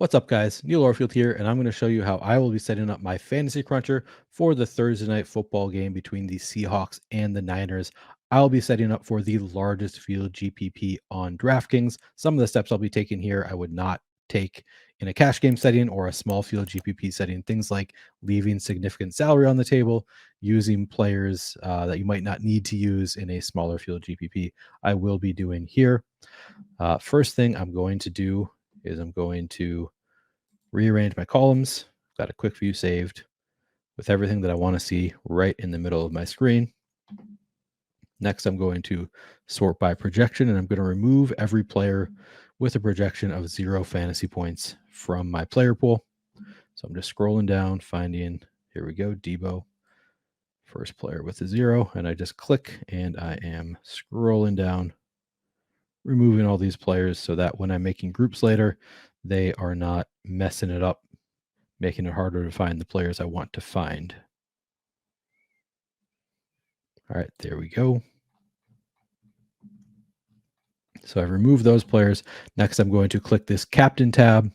What's up, guys? Neil Orfield here, and I'm going to show you how I will be setting up my fantasy cruncher for the Thursday night football game between the Seahawks and the Niners. I'll be setting up for the largest field GPP on DraftKings. Some of the steps I'll be taking here, I would not take in a cash game setting or a small field GPP setting. Things like leaving significant salary on the table, using players that you might not need to use in a smaller field GPP. I will be doing here. First thing I'm going to do is I'm going to rearrange my columns. Got a quick view saved with everything that I want to see right in the middle of my screen. Next, I'm going to sort by projection, and I'm going to remove every player with a projection of 0 fantasy points from my player pool. So I'm just scrolling down, finding, here we go, Debo, first player with a 0, and I just click, and I am scrolling down, removing all these players so that when I'm making groups later, they are not messing it up, making it harder to find the players I want to find. All right, there we go. So I've removed those players. Next, I'm going to click this captain tab,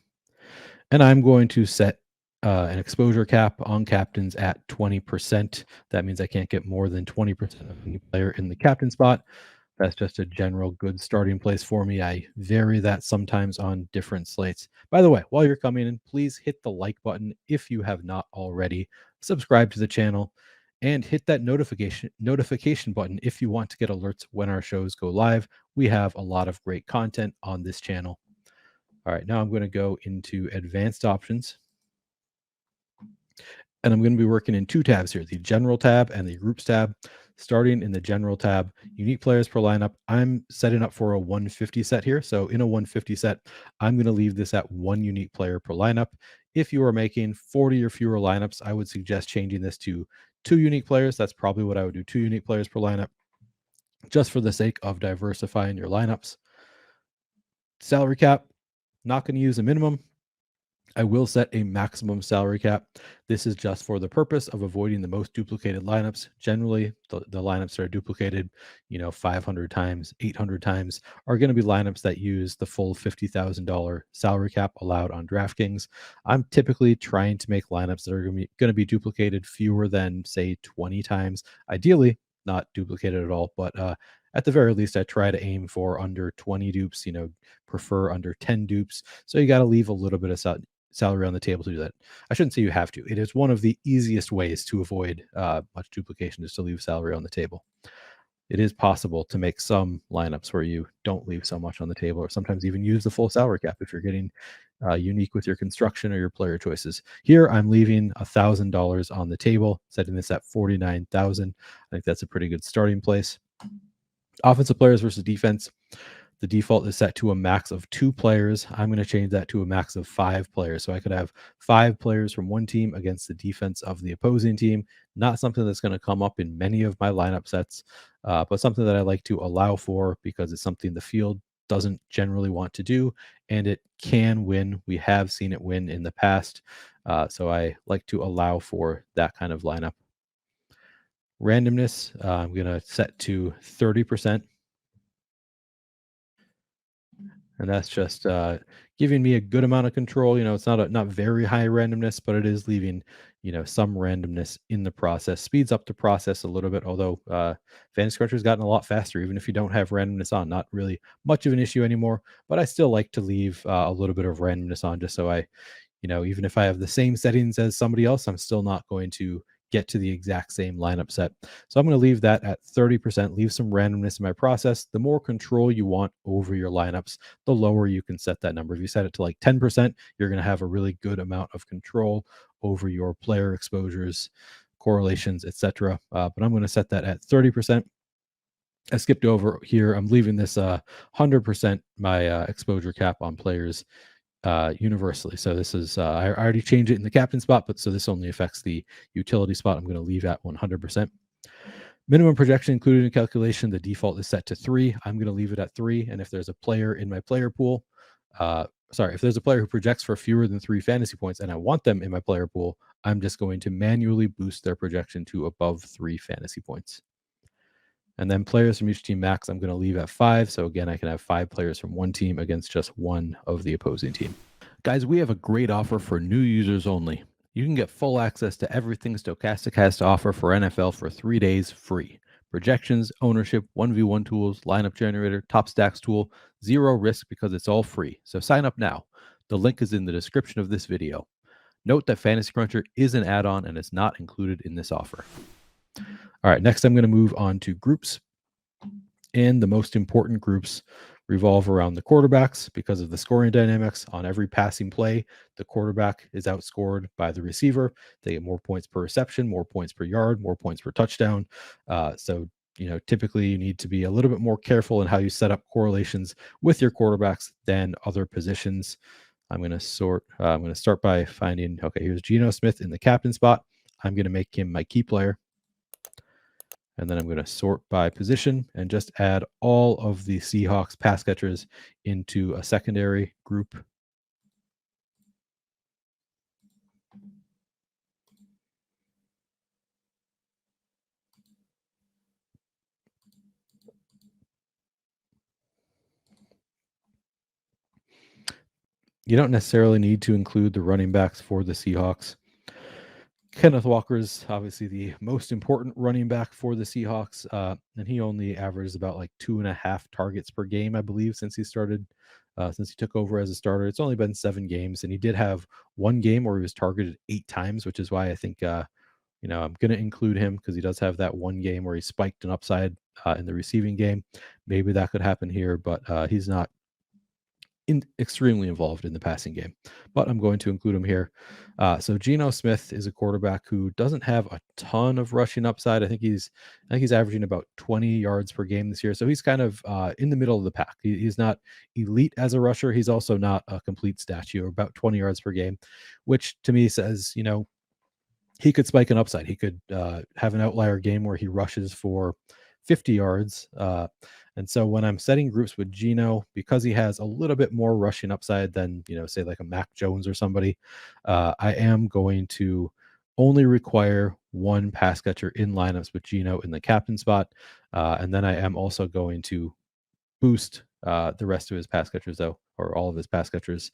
and I'm going to set an exposure cap on captains at 20%. That means I can't get more than 20% of any player in the captain spot. That's just a general good starting place for me. I vary that sometimes on different slates. By the way, while you're coming in, please hit the like button if you have not already. Subscribe to the channel and hit that notification button if you want to get alerts when our shows go live. We have a lot of great content on this channel. All right, now I'm going to go into advanced options. And I'm going to be working in 2 tabs here, the general tab and the groups tab. Starting in the general tab, unique players per lineup. I'm setting up for a 150 set here. So in a 150 set, I'm going to leave this at 1 unique player per lineup. If you are making 40 or fewer lineups, I would suggest changing this to 2 unique players. That's probably what I would do, 2 unique players per lineup, just for the sake of diversifying your lineups. Salary cap, not going to use a minimum. I will set a maximum salary cap. This is just for the purpose of avoiding the most duplicated lineups. Generally, the lineups that are duplicated, 500 times, 800 times, are going to be lineups that use the full $50,000 salary cap allowed on DraftKings. I'm typically trying to make lineups that are going to be duplicated fewer than, say, 20 times. Ideally, not duplicated at all, but at the very least, I try to aim for under 20 dupes, prefer under 10 dupes. So you got to leave a little bit of salary on the table to do that. I shouldn't say you have to. It is one of the easiest ways to avoid much duplication, is to leave salary on the table. It is possible to make some lineups where you don't leave so much on the table, or sometimes even use the full salary cap if you're getting unique with your construction or your player choices. Here, I'm leaving $1,000 on the table, setting this at $49,000. I think that's a pretty good starting place. Offensive players versus defense. The default is set to a max of 2 players. I'm going to change that to a max of 5 players. So I could have 5 players from one team against the defense of the opposing team. Not something that's going to come up in many of my lineup sets, but something that I like to allow for because it's something the field doesn't generally want to do, and it can win. We have seen it win in the past. So I like to allow for that kind of lineup. Randomness, I'm going to set to 30%. And that's just giving me a good amount of control. It's not very high randomness, but it is leaving, some randomness in the process. Speeds up the process a little bit, although Fantasy Cruncher has gotten a lot faster, even if you don't have randomness on. Not really much of an issue anymore, but I still like to leave a little bit of randomness on, just so I, even if I have the same settings as somebody else, I'm still not going to get to the exact same lineup set. So I'm going to leave that at 30%, leave some randomness in my process. The more control you want over your lineups, the lower you can set that number. If you set it to like 10%, you're going to have a really good amount of control over your player exposures, correlations, etc. But I'm going to set that at 30%. I skipped over here. I'm leaving this 100% my exposure cap on players universally. So this is, I already changed it in the captain spot, but so this only affects the utility spot. I'm going to leave at 100%. Minimum projection included in calculation, the default is set to 3. I'm going to leave it at 3. And if there's a player in my player pool, if there's a player who projects for fewer than 3 fantasy points and I want them in my player pool, I'm just going to manually boost their projection to above 3 fantasy points. And then players from each team max, I'm going to leave at 5. So again, I can have 5 players from one team against just one of the opposing team. Guys, we have a great offer for new users only. You can get full access to everything Stokastic has to offer for NFL for 3 days free. Projections, ownership, 1v1 tools, lineup generator, top stacks tool, zero risk because it's all free. So sign up now. The link is in the description of this video. Note that Fantasy Cruncher is an add-on and is not included in this offer. All right, next I'm going to move on to groups. And the most important groups revolve around the quarterbacks because of the scoring dynamics. On every passing play, the quarterback is outscored by the receiver. They get more points per reception, more points per yard, more points per touchdown. So, typically you need to be a little bit more careful in how you set up correlations with your quarterbacks than other positions. I'm going to start by finding, okay, here's Geno Smith in the captain spot. I'm going to make him my key player. And then I'm going to sort by position and just add all of the Seahawks pass catchers into a secondary group. You don't necessarily need to include the running backs for the Seahawks. Kenneth Walker's obviously the most important running back for the Seahawks, and he only averages about like 2.5 targets per game, I believe, since he took over as a starter. It's only been 7 games, and he did have one game where he was targeted 8 times, which is why I think I'm going to include him because he does have that one game where he spiked an upside in the receiving game. Maybe that could happen here, but he's not extremely involved in the passing game, but I'm going to include him here. So Geno Smith is a quarterback who doesn't have a ton of rushing upside. I think he's averaging about 20 yards per game this year. So he's kind of in the middle of the pack. He's not elite as a rusher. He's also not a complete statue, about 20 yards per game, which to me says, he could spike an upside. He could have an outlier game where he rushes for 50 yards. And so when I'm setting groups with Geno, because he has a little bit more rushing upside than, say like a Mac Jones or somebody, I am going to only require one pass catcher in lineups with Geno in the captain spot. And then I am also going to boost the rest of his pass catchers, though, or all of his pass catchers,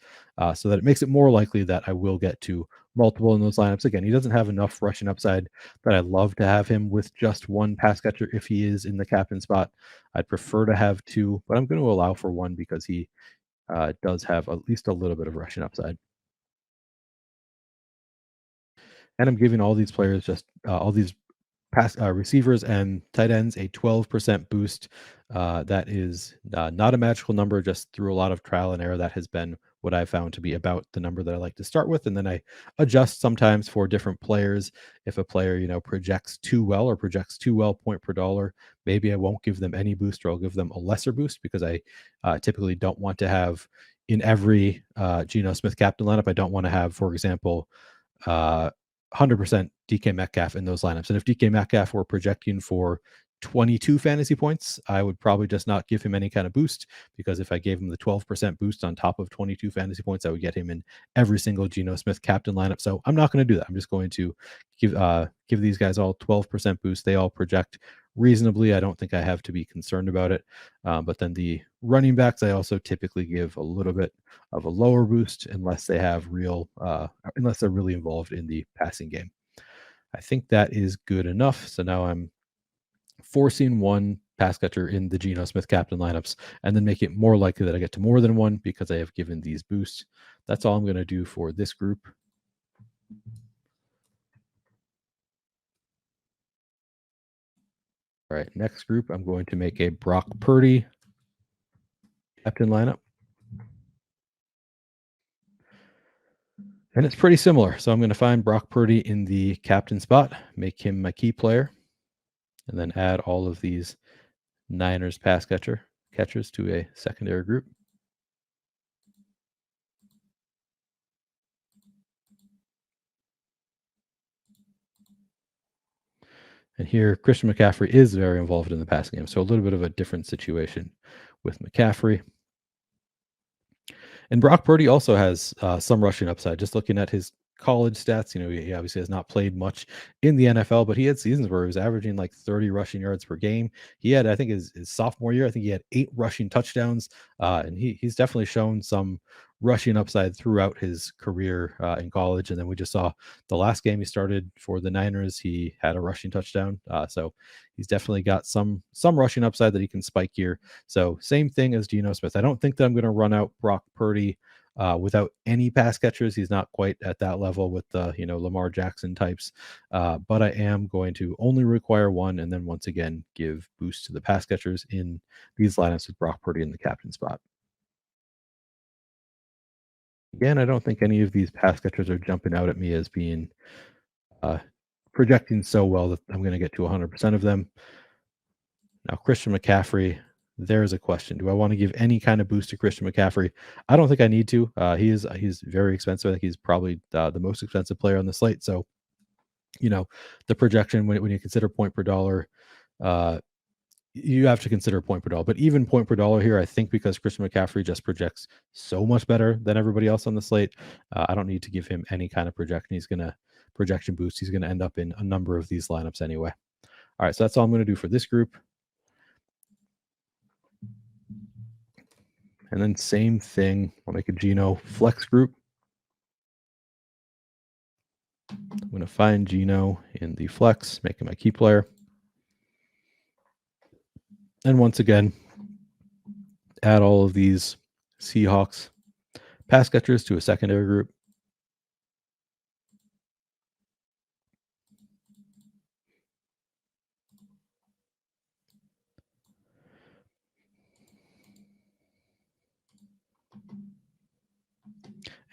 so that it makes it more likely that I will get to multiple in those lineups. Again, he doesn't have enough rushing upside that I'd love to have him with just one pass catcher if he is in the captain spot. I'd prefer to have 2, but I'm going to allow for 1 because he does have at least a little bit of rushing upside. And I'm giving all these players all these receivers and tight ends a 12% boost. That is not a magical number, just through a lot of trial and error. That has been what I found to be about the number that I like to start with. And then I adjust sometimes for different players. If a player, projects too well point per dollar, maybe I won't give them any boost, or I'll give them a lesser boost, because I typically don't want to have in every Geno Smith captain lineup. I don't want to have, for example, 100% DK Metcalf in those lineups. And if DK Metcalf were projecting for 22 fantasy points, I would probably just not give him any kind of boost, because if I gave him the 12% boost on top of 22 fantasy points, I would get him in every single Geno Smith captain lineup. So I'm not going to do that. I'm just going to give these guys all 12% boost. They all project reasonably. I don't think I have to be concerned about it. But then the running backs, I also typically give a little bit of a lower boost unless they have unless they're really involved in the passing game. I think that is good enough. So now I'm forcing one pass catcher in the Geno Smith captain lineups, and then make it more likely that I get to more than one because I have given these boosts. That's all I'm going to do for this group. All right, next group, I'm going to make a Brock Purdy captain lineup. And it's pretty similar. So I'm going to find Brock Purdy in the captain spot, make him my key player, and then add all of these Niners pass catchers to a secondary group. And here, Christian McCaffrey is very involved in the passing game. So a little bit of a different situation with McCaffrey. And Brock Purdy also has some rushing upside. Just looking at his college stats. He obviously has not played much in the NFL, but he had seasons where he was averaging like 30 rushing yards per game. He had, I think, his sophomore year, I think he had 8 rushing touchdowns, and he's definitely shown some rushing upside throughout his career in college. And then we just saw the last game he started for the Niners, he had a rushing touchdown. So he's definitely got some rushing upside that he can spike here. So same thing as Geno Smith. I don't think that I'm going to run out Brock Purdy without any pass catchers. He's not quite at that level with the Lamar Jackson types, but I am going to only require one, and then once again give boost to the pass catchers in these lineups with Brock Purdy in the captain spot. Again, I don't think any of these pass catchers are jumping out at me as being uh, projecting so well that I'm going to get to 100% of them. Now, Christian McCaffrey, there's a question. Do I want to give any kind of boost to Christian McCaffrey? I don't think I need to. He's very expensive. I think he's probably the most expensive player on the slate. So, the projection when you consider point per dollar, uh, you have to consider point per dollar. But even point per dollar here, I think because Christian McCaffrey just projects so much better than everybody else on the slate, I don't need to give him any kind of projection boost. He's gonna end up in a number of these lineups anyway. All right, so that's all I'm going to do for this group. And then same thing, I'll make a Geno flex group. I'm going to find Geno in the flex, make him my key player. And once again, add all of these Seahawks pass catchers to a secondary group.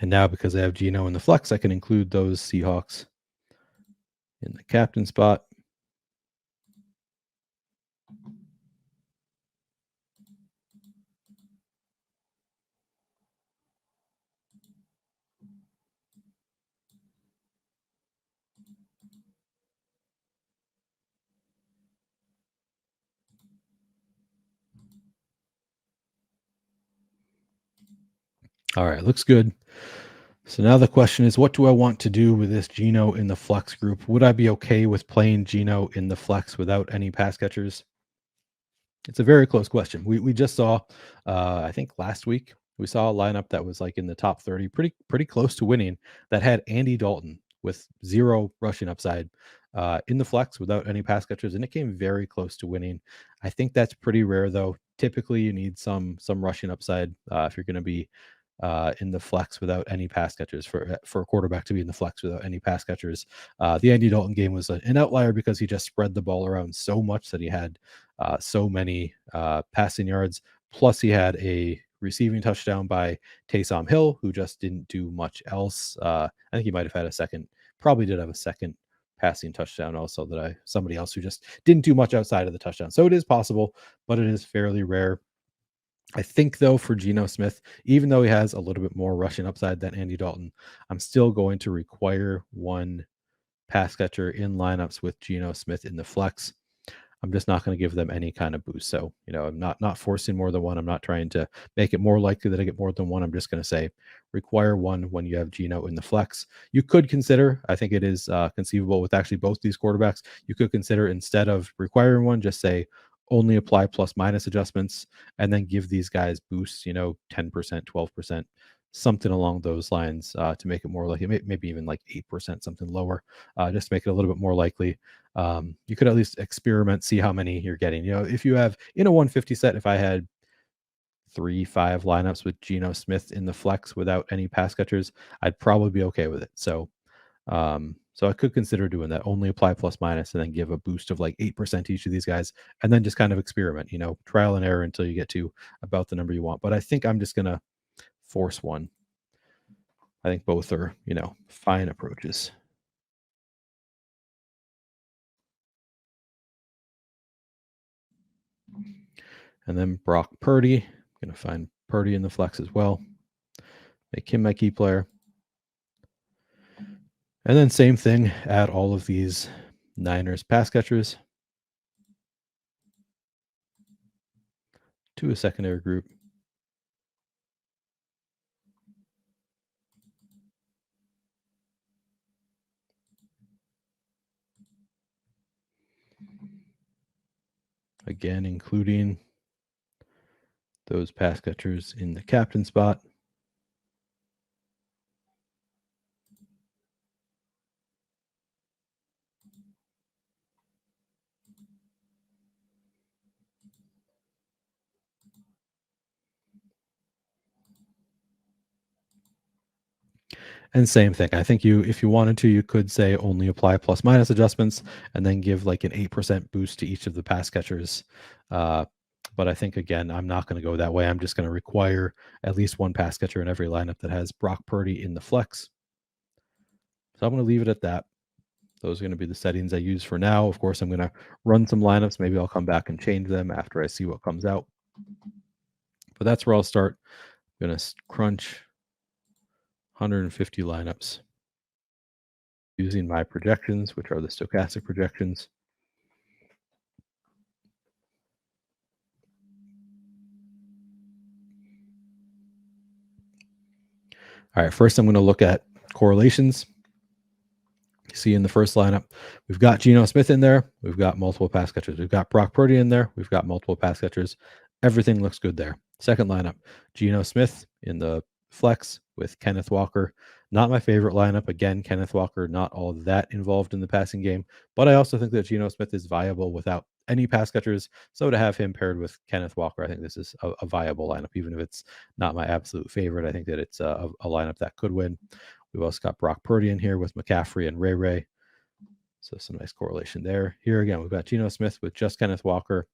And now because I have Geno in the flex, I can include those Seahawks in the captain spot. All right, looks good. So now the question is, what do I want to do with this Geno in the flex group? Would I be okay with playing Geno in the flex without any pass catchers? It's a very close question. We just saw, I think last week we saw a lineup that was like in the top 30, pretty close to winning. That had Andy Dalton with 0 rushing upside in the flex without any pass catchers, and it came very close to winning. I think that's pretty rare though. Typically, you need some rushing upside if you're going to be in the flex without any pass catchers for a quarterback to be in the flex without any pass catchers. The Andy Dalton game was an outlier because he just spread the ball around so much that he had so many passing yards. Plus, he had a receiving touchdown by Taysom Hill, who just didn't do much else. I think he might have had a second, probably did have a second passing touchdown also somebody else who just didn't do much outside of the touchdown. So it is possible, but it is fairly rare. I think though for Geno Smith, even though he has a little bit more rushing upside than Andy Dalton, I'm still going to require one pass catcher in lineups with Geno Smith in the flex. I'm just not going to give them any kind of boost. So, I'm not forcing more than one. I'm not trying to make it more likely that I get more than one. I'm just going to say require one when you have Geno in the flex. You could consider, I think it is conceivable with actually both these quarterbacks, you could consider instead of requiring one, just say only apply plus minus adjustments and then give these guys boosts, 10%, 12%, something along those lines to make it more like maybe even like 8%, something lower, just to make it a little bit more likely. You could at least experiment, see how many you're getting. If you have in a 150 set, if I had 3-5 lineups with Geno Smith in the flex without any pass catchers, I'd probably be okay with it. So I could consider doing that. Only apply plus minus and then give a boost of like 8% to each of these guys, and then just kind of experiment. Trial and error until you get to about the number you want. But I think I'm just gonna force one. I think both are fine approaches. And then Brock Purdy. I'm going to find Purdy in the flex as well. Make him my key player. And then same thing, add all of these Niners pass catchers to a secondary group. again, including those pass catchers in the captain spot. And same thing. I think if you wanted to, you could say only apply plus minus adjustments and then give like an 8% boost to each of the pass catchers. But I think, again, I'm not going to go that way. I'm just going to require at least one pass catcher in every lineup that has Brock Purdy in the flex. So I'm going to leave it at that. Those are going to be the settings I use for now. Of course, I'm going to run some lineups. Maybe I'll come back and change them after I see what comes out. But that's where I'll start. I'm going to crunch 150 lineups using my projections, which are the Stokastic projections. All right, first I'm going to look at correlations. See, in the first lineup, we've got Geno Smith in there. We've got multiple pass catchers. We've got Brock Purdy in there. We've got multiple pass catchers. Everything looks good there. Second lineup, Geno Smith in the flex with Kenneth Walker. Not my favorite lineup. Again, Kenneth Walker, not all that involved in the passing game. But I also think that Geno Smith is viable without any pass catchers. So to have him paired with Kenneth Walker, I think this is a viable lineup, even if it's not my absolute favorite. I think that it's a lineup that could win. We've also got Brock Purdy in here with McCaffrey and Ray. So some nice correlation there. Here again, we've got Geno Smith with just Kenneth Walker.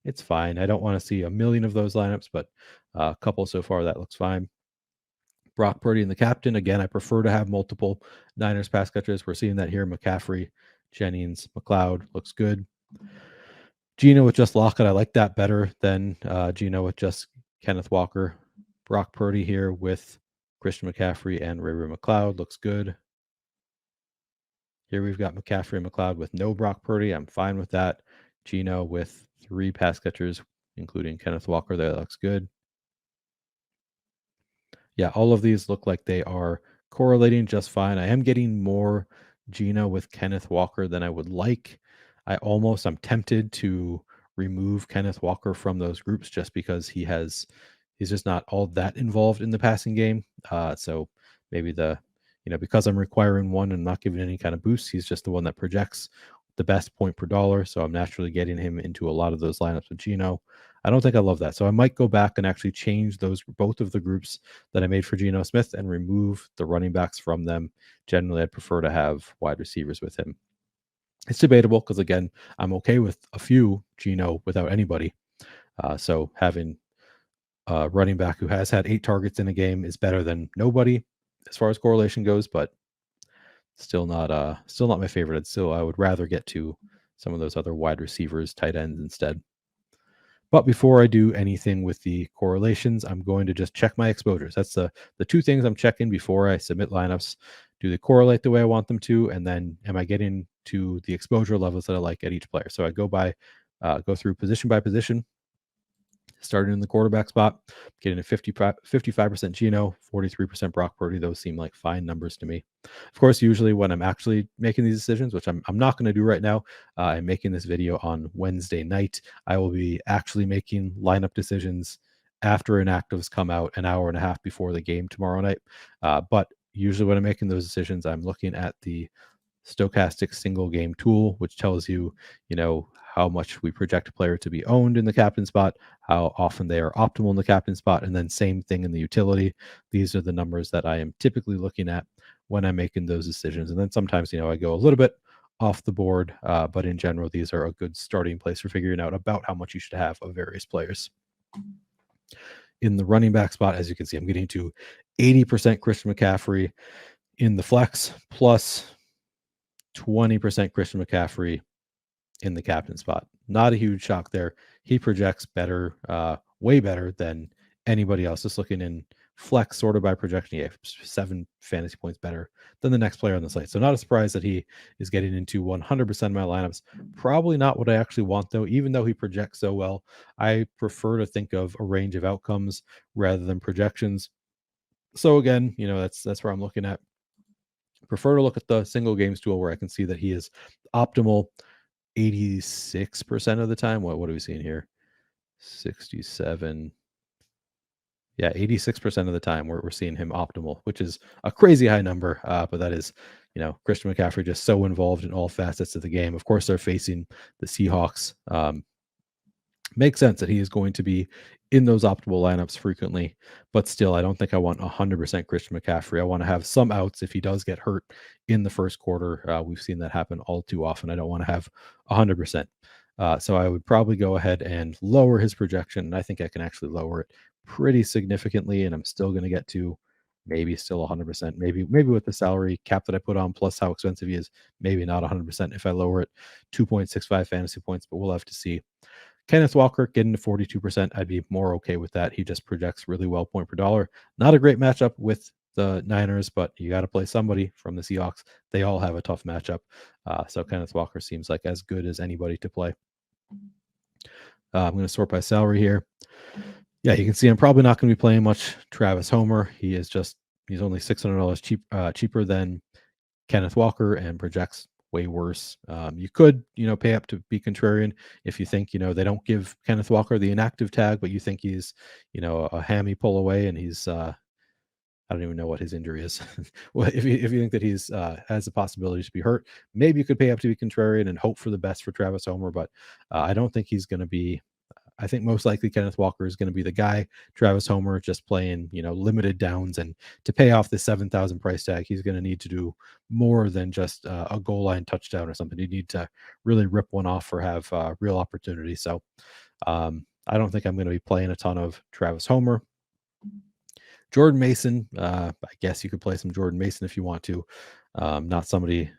It's fine. I don't want to see a million of those lineups, but a couple so far, that looks fine. Brock Purdy and the captain. Again, I prefer to have multiple Niners pass catchers. We're seeing that here. McCaffrey, Jennings, McLeod looks good. Geno with just Lockett. I like that better than Geno with just Kenneth Walker. Brock Purdy here with Christian McCaffrey and Ray McLeod looks good. Here we've got McCaffrey and McLeod with no Brock Purdy. I'm fine with that. Geno with 3 pass catchers, including Kenneth Walker. That looks good. Yeah, all of these look like they are correlating just fine. I am getting more Geno with Kenneth Walker than I would like. I'm tempted to remove Kenneth Walker from those groups just because he's just not all that involved in the passing game. So maybe because I'm requiring one and not giving any kind of boost, he's just the one that projects the best point per dollar. So I'm naturally getting him into a lot of those lineups with Geno. I don't think I love that. So I might go back and actually change both of the groups that I made for Geno Smith and remove the running backs from them. Generally, I'd prefer to have wide receivers with him. It's debatable because, again, I'm okay with a few Geno without anybody. So having a running back who has had 8 targets in a game is better than nobody as far as correlation goes, but still not my favorite. I would rather get to some of those other wide receivers, tight ends instead. But before I do anything with the correlations, I'm going to just check my exposures. That's the 2 things I'm checking before I submit lineups. Do they correlate the way I want them to? And then am I getting to the exposure levels that I like at each player? So I go through position by position, starting in the quarterback spot, getting a 55% Geno, 43% Brock Purdy. Those seem like fine numbers to me. Of course, usually when I'm actually making these decisions, which I'm not going to do right now, I'm making this video on Wednesday night. I will be actually making lineup decisions after inactives come out an hour and a half before the game tomorrow night. But usually when I'm making those decisions, I'm looking at the Stokastic single game tool, which tells you, how much we project a player to be owned in the captain spot, how often they are optimal in the captain spot, and then same thing in the utility. These are the numbers that I am typically looking at when I'm making those decisions. And then sometimes, I go a little bit off the board, but in general, these are a good starting place for figuring out about how much you should have of various players. In the running back spot, as you can see, I'm getting to 80% Christian McCaffrey in the flex, plus 20% Christian McCaffrey in the captain spot. Not a huge shock there. He projects better, way better than anybody else. Just looking in flex, sort of by projection, 7 fantasy points better than the next player on the slate. So not a surprise that he is getting into 100% of my lineups. Probably not what I actually want, though. Even though he projects so well, I prefer to think of a range of outcomes rather than projections. So again, that's where I'm looking at. Prefer to look at the single games tool where I can see that he is optimal 86% of the time. What are we seeing here? 67. Yeah, 86% of the time we're seeing him optimal, which is a crazy high number. But that is, Christian McCaffrey just so involved in all facets of the game. Of course, they're facing the Seahawks. Makes sense that he is going to be in those optimal lineups frequently, but still, I don't think I want 100% Christian McCaffrey. I want to have some outs if he does get hurt in the first quarter. We've seen that happen all too often. I don't want to have 100%. So I would probably go ahead and lower his projection. And I think I can actually lower it pretty significantly, and I'm still going to get to maybe still 100%. Maybe with the salary cap that I put on plus how expensive he is, maybe not 100% if I lower it 2.65 fantasy points, but we'll have to see. Kenneth Walker getting to 42%, I'd be more okay with that. He just projects really well point per dollar. Not a great matchup with the Niners, but you got to play somebody from the Seahawks. They all have a tough matchup. So Kenneth Walker seems like as good as anybody to play. I'm going to sort by salary here. Yeah, you can see I'm probably not going to be playing much Travis Homer. He's only $600 cheaper than Kenneth Walker and projects way worse. You could, pay up to be contrarian if you think, they don't give Kenneth Walker the inactive tag, but you think he's, a hammy pull away and he's, I don't even know what his injury is. Well, if you think that he's has the possibility to be hurt, maybe you could pay up to be contrarian and hope for the best for Travis Homer, but I don't think he's going to be. I think most likely Kenneth Walker is going to be the guy. Travis Homer just playing, limited downs, and to pay off the 7,000 price tag, he's going to need to do more than just a goal line touchdown or something. You need to really rip one off or have real opportunity. So I don't think I'm going to be playing a ton of Travis Homer. Jordan Mason, I guess you could play some Jordan Mason if you want to. Not somebody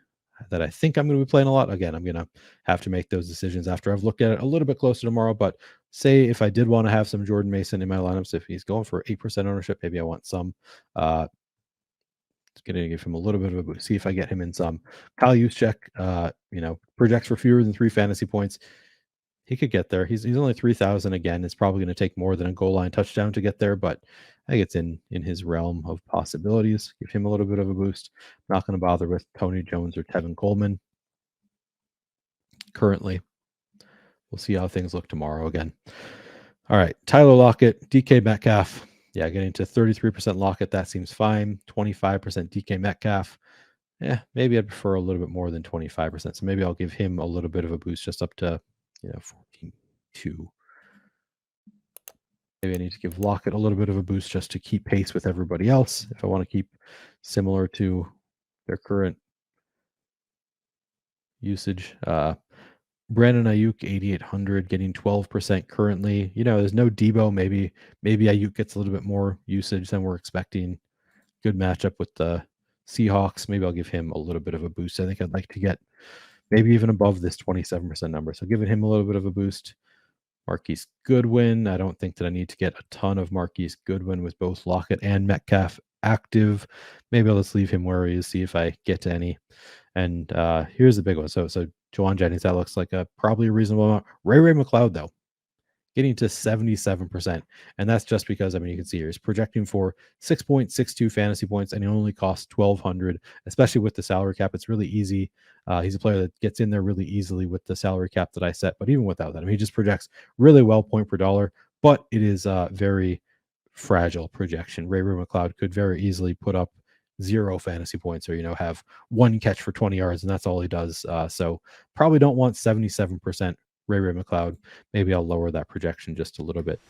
that I think I'm going to be playing a lot. Again, I'm going to have to make those decisions after I've looked at it a little bit closer tomorrow. But say if I did want to have some Jordan Mason in my lineups, if he's going for 8% ownership, maybe I want some. It's going to give him a little bit of a boost. See if I get him in some. Kyle Juszczyk, projects for fewer than 3 fantasy points. He could get there. He's only 3,000 again. It's probably going to take more than a goal line touchdown to get there, but I think it's in his realm of possibilities. Give him a little bit of a boost. Not going to bother with Tony Jones or Tevin Coleman currently. We'll see how things look tomorrow again. All right, Tyler Lockett, DK Metcalf. Yeah, getting to 33% Lockett, that seems fine. 25% DK Metcalf. Yeah, maybe I'd prefer a little bit more than 25%. So maybe I'll give him a little bit of a boost just up to 14.2. Maybe I need to give Lockett a little bit of a boost just to keep pace with everybody else if I want to keep similar to their current usage. Brandon Ayuk, 8,800, getting 12% currently. There's no Debo. Maybe Ayuk gets a little bit more usage than we're expecting. Good matchup with the Seahawks. Maybe I'll give him a little bit of a boost. I think I'd like to get maybe even above this 27% number. So giving him a little bit of a boost. Marquise Goodwin. I don't think that I need to get a ton of Marquise Goodwin with both Lockett and Metcalf active. Maybe I'll just leave him where he is, see if I get to any. And here's the big one. So Juwan Jennings, that looks like probably a reasonable amount. Ray McLeod, though, getting to 77%. And that's just because, you can see here, he's projecting for 6.62 fantasy points, and he only costs 1,200, especially with the salary cap. It's really easy. He's a player that gets in there really easily with the salary cap that I set. But even without that, he just projects really well point per dollar, but it is a very fragile projection. Ray McLeod could very easily put up 0 fantasy points or, have one catch for 20 yards, and that's all he does. So probably don't want 77% Ray McLeod. Maybe I'll lower that projection just a little bit.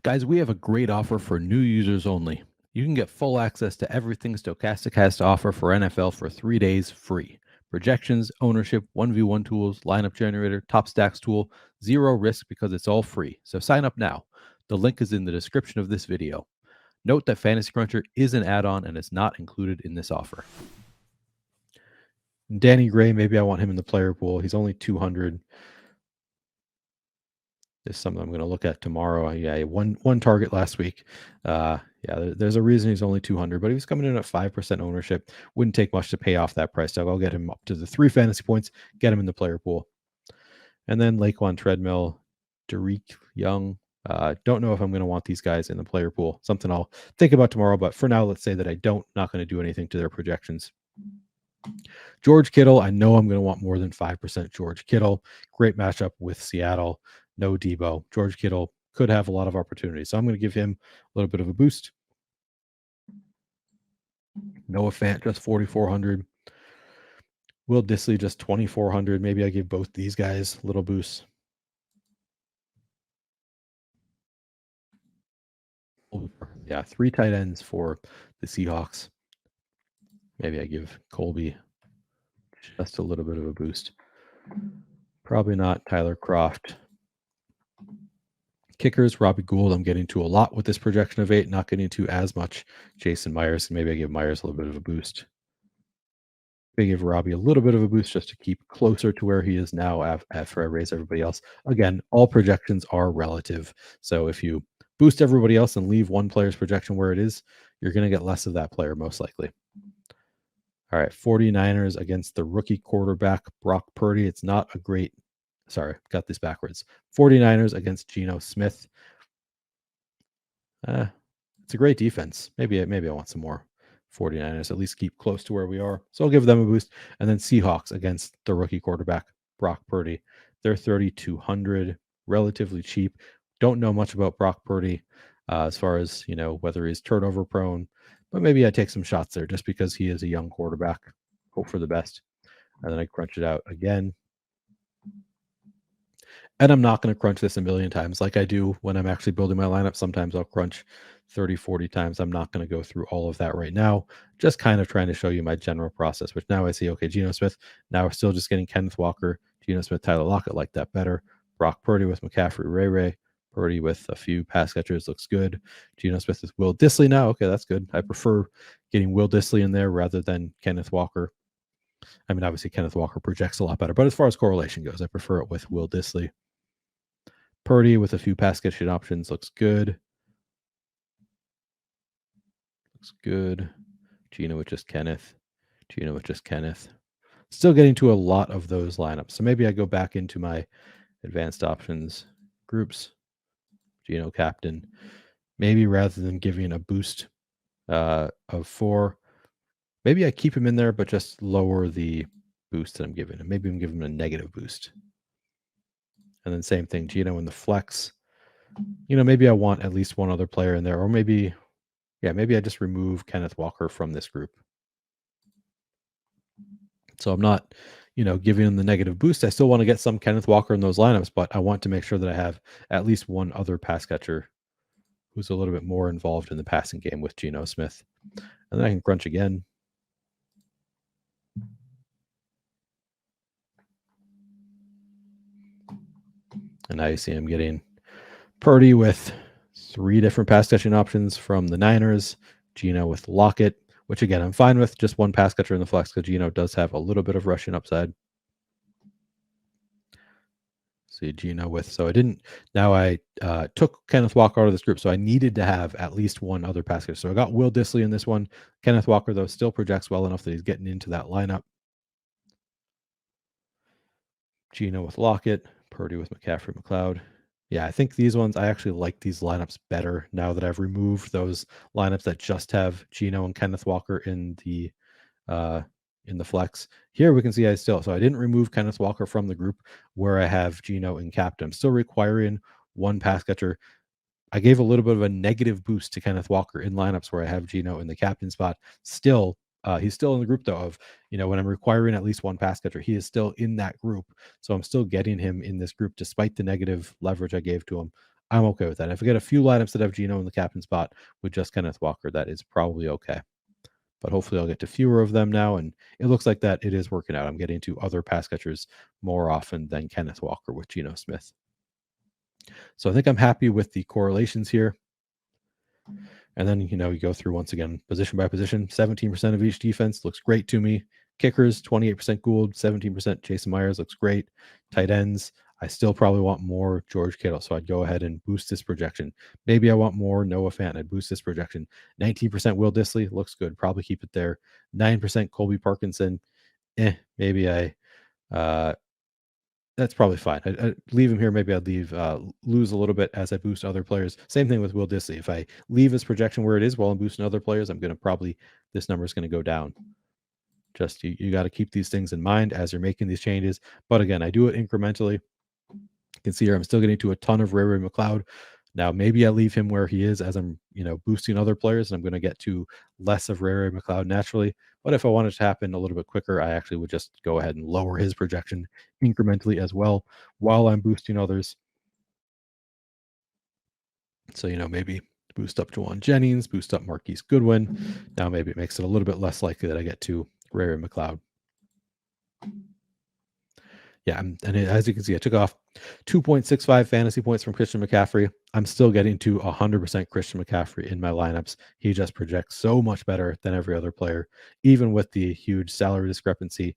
Guys, we have a great offer for new users only. You can get full access to everything Stokastic has to offer for NFL for 3 days free. Projections, ownership, 1v1 tools, lineup generator, top stacks tool, 0 risk because it's all free. So sign up now. The link is in the description of this video. Note that Fantasy Cruncher is an add-on and is not included in this offer. Danny Gray, maybe I want him in the player pool. He's only 200. This is something I'm going to look at tomorrow. Yeah, one target last week. There's a reason he's only 200, but he was coming in at 5% ownership. Wouldn't take much to pay off that price tag. I'll get him up to the 3 fantasy points, get him in the player pool. And then Laquan Treadmill, Derek Young. Don't know if I'm going to want these guys in the player pool. Something I'll think about tomorrow, but for now, let's say that I don't. Not going to do anything to their projections. George Kittle, I know I'm going to want more than 5% George Kittle. Great matchup with Seattle. No Debo. George Kittle could have a lot of opportunities. So I'm going to give him a little bit of a boost. Noah Fant, just 4,400. Will Dissly, just 2,400. Maybe I give both these guys a little boost. Yeah, 3 tight ends for the Seahawks. Maybe I give Colby just a little bit of a boost. Probably not Tyler Kroft. Kickers, Robbie Gould, I'm getting to a lot with this projection of 8, not getting to as much Jason Myers. Maybe I give Myers a little bit of a boost. Maybe give Robbie a little bit of a boost just to keep closer to where he is now after I raise everybody else. Again, all projections are relative. So if you boost everybody else and leave one player's projection where it is, you're going to get less of that player most likely. All right, 49ers against the rookie quarterback, Brock Purdy. It's not a great, sorry, got this backwards. 49ers against Geno Smith. It's a great defense. Maybe I want some more 49ers, at least keep close to where we are. So I'll give them a boost. And then Seahawks against the rookie quarterback, Brock Purdy. They're 3,200, relatively cheap. Don't know much about Brock Purdy as far as, whether he's turnover prone, but maybe I take some shots there just because he is a young quarterback. Hope for the best. And then I crunch it out again. And I'm not going to crunch this a million times like I do when I'm actually building my lineup. Sometimes I'll crunch 30, 40 times. I'm not going to go through all of that right now. Just kind of trying to show you my general process, which now I see, okay, Geno Smith. Now we're still just getting Kenneth Walker, Geno Smith, Tyler Lockett, like that better. Brock Purdy with McCaffrey, Ray. Purdy with a few pass catchers looks good. Geno Smith with Will Dissly now. Okay, that's good. I prefer getting Will Dissly in there rather than Kenneth Walker. I mean, obviously Kenneth Walker projects a lot better, but as far as correlation goes, I prefer it with Will Dissly. Purdy with a few pass catching options looks good. Looks good. Geno with just Kenneth. Geno with just Kenneth. Still getting to a lot of those lineups. So maybe I go back into my advanced options groups. Geno captain. Maybe rather than giving a boost of 4, maybe I keep him in there, but just lower the boost that I'm giving him. Maybe I'm giving him a negative boost. And then same thing, Geno in the flex. Maybe I want at least one other player in there, or maybe I just remove Kenneth Walker from this group. So I'm not, giving him the negative boost. I still want to get some Kenneth Walker in those lineups, but I want to make sure that I have at least one other pass catcher who's a little bit more involved in the passing game with Geno Smith. And then I can crunch again. And now you see I'm getting Purdy with 3 different pass catching options from the Niners, Geno with Lockett, which again, I'm fine with, just one pass catcher in the flex because Geno does have a little bit of rushing upside. See Geno with, so I didn't, now I took Kenneth Walker out of this group, so I needed to have at least one other pass catcher. So I got Will Dissly in this one. Kenneth Walker, though, still projects well enough that he's getting into that lineup. Geno with Lockett, Purdy with McCaffrey, McLeod. Yeah, I think these ones, I actually like these lineups better now that I've removed those lineups that just have Geno and Kenneth Walker in the flex. Here we can see so I didn't remove Kenneth Walker from the group where I have Geno and captain. I'm still requiring one pass catcher. I gave a little bit of a negative boost to Kenneth Walker in lineups where I have Geno in the captain spot. Still, he's still in the group though of, when I'm requiring at least one pass catcher, he is still in that group. So I'm still getting him in this group despite the negative leverage I gave to him. I'm okay with that. If I get a few lineups that have Geno in the captain spot with just Kenneth Walker, that is probably okay. But hopefully I'll get to fewer of them now. And it looks like that it is working out. I'm getting to other pass catchers more often than Kenneth Walker with Geno Smith. So I think I'm happy with the correlations here. And then, you go through once again, position by position, 17% of each defense looks great to me. Kickers, 28% Gould, 17% Jason Myers looks great. Tight ends, I still probably want more George Kittle. So I'd go ahead and boost this projection. Maybe I want more Noah Fant. I'd boost this projection. 19% Will Dissly looks good. Probably keep it there. 9% Colby Parkinson. Maybe I that's probably fine. I leave him here. Maybe I'd lose a little bit as I boost other players. Same thing with Will Dissly. If I leave his projection where it is while I'm boosting other players, I'm going to this number is going to go down. Just you got to keep these things in mind as you're making these changes. But again, I do it incrementally. You can see here I'm still getting to a ton of Ray McLeod. Now, maybe I leave him where he is as I'm, boosting other players, and I'm going to get to less of Ray McLeod naturally. But if I wanted to happen a little bit quicker, I actually would just go ahead and lower his projection incrementally as well while I'm boosting others. So, maybe boost up Juwan Jennings, boost up Marquise Goodwin. Now maybe it makes it a little bit less likely that I get to Ray McLeod. Yeah, and as you can see, I took off 2.65 fantasy points from Christian McCaffrey. I'm still getting to 100% Christian McCaffrey in my lineups. He just projects so much better than every other player, even with the huge salary discrepancy.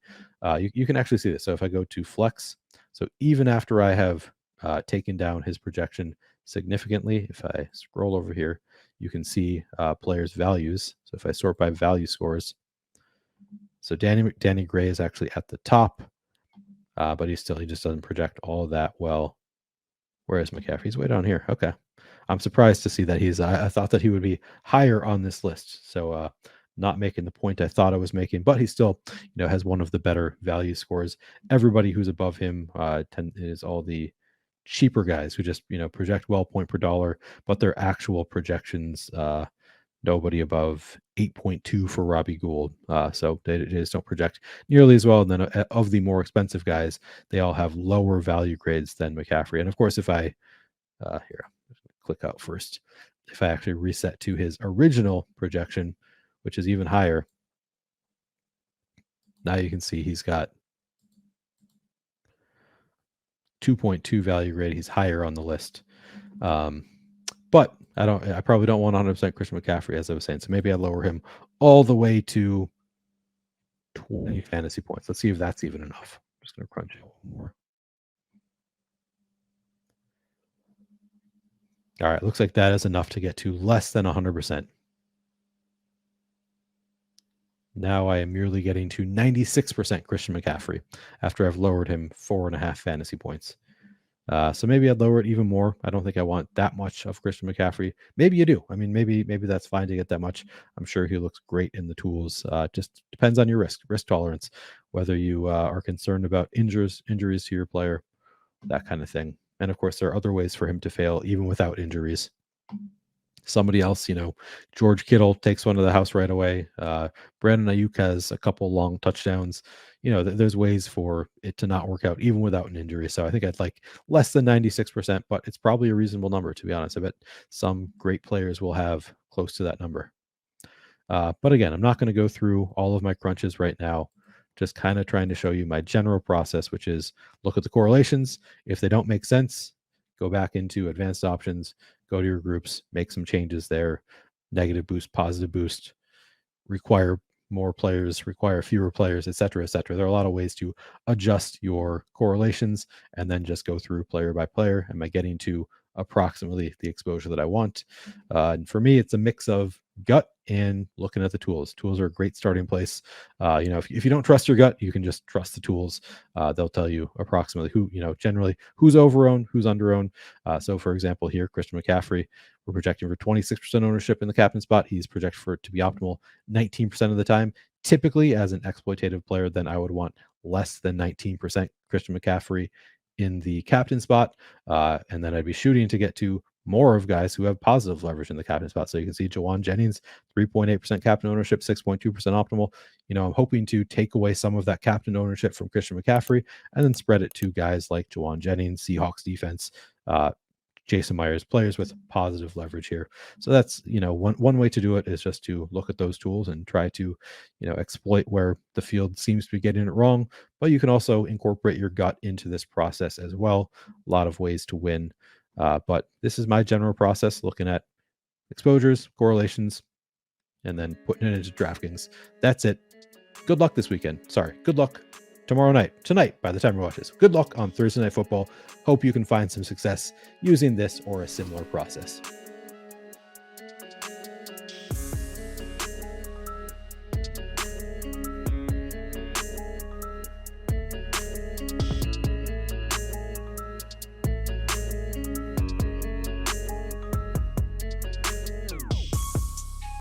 You can actually see this. So if I go to flex, so even after I have taken down his projection significantly, if I scroll over here, you can see players' values. So if I sort by value scores, so Danny Gray is actually at the top. But he just doesn't project all that well. Whereas McCaffrey's way down here. Okay. I'm surprised to see that I thought that he would be higher on this list. So not making the point I thought I was making, but he still, has one of the better value scores. Everybody who's above him is all the cheaper guys who just, project well point per dollar, but their actual projections, nobody above 8.2 for Robbie Gould. So they just don't project nearly as well. And then of the more expensive guys, they all have lower value grades than McCaffrey. And of course, if I, here, click out first, if I actually reset to his original projection, which is even higher, now you can see he's got 2.2 value grade. He's higher on the list. But I probably don't want 100% Christian McCaffrey, as I was saying. So maybe I lower him all the way to 20 fantasy points. Let's see if that's even enough. I'm just going to crunch it a little more. All right, looks like that is enough to get to less than 100%. Now I am merely getting to 96% Christian McCaffrey after I've lowered him 4.5 fantasy points. So maybe I'd lower it even more. I don't think I want that much of Christian McCaffrey. Maybe you do. I mean, maybe that's fine to get that much. I'm sure he looks great in the tools. Just depends on your risk tolerance, whether you are concerned about injuries to your player, that kind of thing. And of course, there are other ways for him to fail even without injuries. Somebody else, George Kittle takes one to the house right away. Brandon Ayuk has a couple long touchdowns. There's ways for it to not work out even without an injury. So I think I'd like less than 96%, but it's probably a reasonable number, to be honest. I bet some great players will have close to that number. But again, I'm not going to go through all of my crunches right now. Just kind of trying to show you my general process, which is look at the correlations. If they don't make sense, go back into advanced options, go to your groups, make some changes there. Negative boost, positive boost, require more players, require fewer players, et cetera, et cetera. There are a lot of ways to adjust your correlations and then just go through player by player. Am I getting to approximately the exposure that I want? And for me, it's a mix of gut and looking at the tools. Tools are a great starting place. If you don't trust your gut, you can just trust the tools. They'll tell you approximately who, generally who's over-owned, who's under-owned. So for example, here, Christian McCaffrey, we're projecting for 26% ownership in the captain spot. He's projected for it to be optimal 19% of the time. Typically, as an exploitative player, then I would want less than 19% Christian McCaffrey in the captain spot. And then I'd be shooting to get to more of guys who have positive leverage in the captain spot. So you can see Juwan Jennings, 3.8% captain ownership, 6.2% optimal. I'm hoping to take away some of that captain ownership from Christian McCaffrey and then spread it to guys like Juwan Jennings, Seahawks defense, Jason Myers, players with positive leverage here. So that's, one way to do it is just to look at those tools and try to, exploit where the field seems to be getting it wrong. But you can also incorporate your gut into this process as well. A lot of ways to win. But this is my general process, looking at exposures, correlations, and then putting it into DraftKings. That's it. Good luck this weekend. Sorry, good luck tonight, by the time you watch this. Good luck on Thursday Night Football. Hope you can find some success using this or a similar process.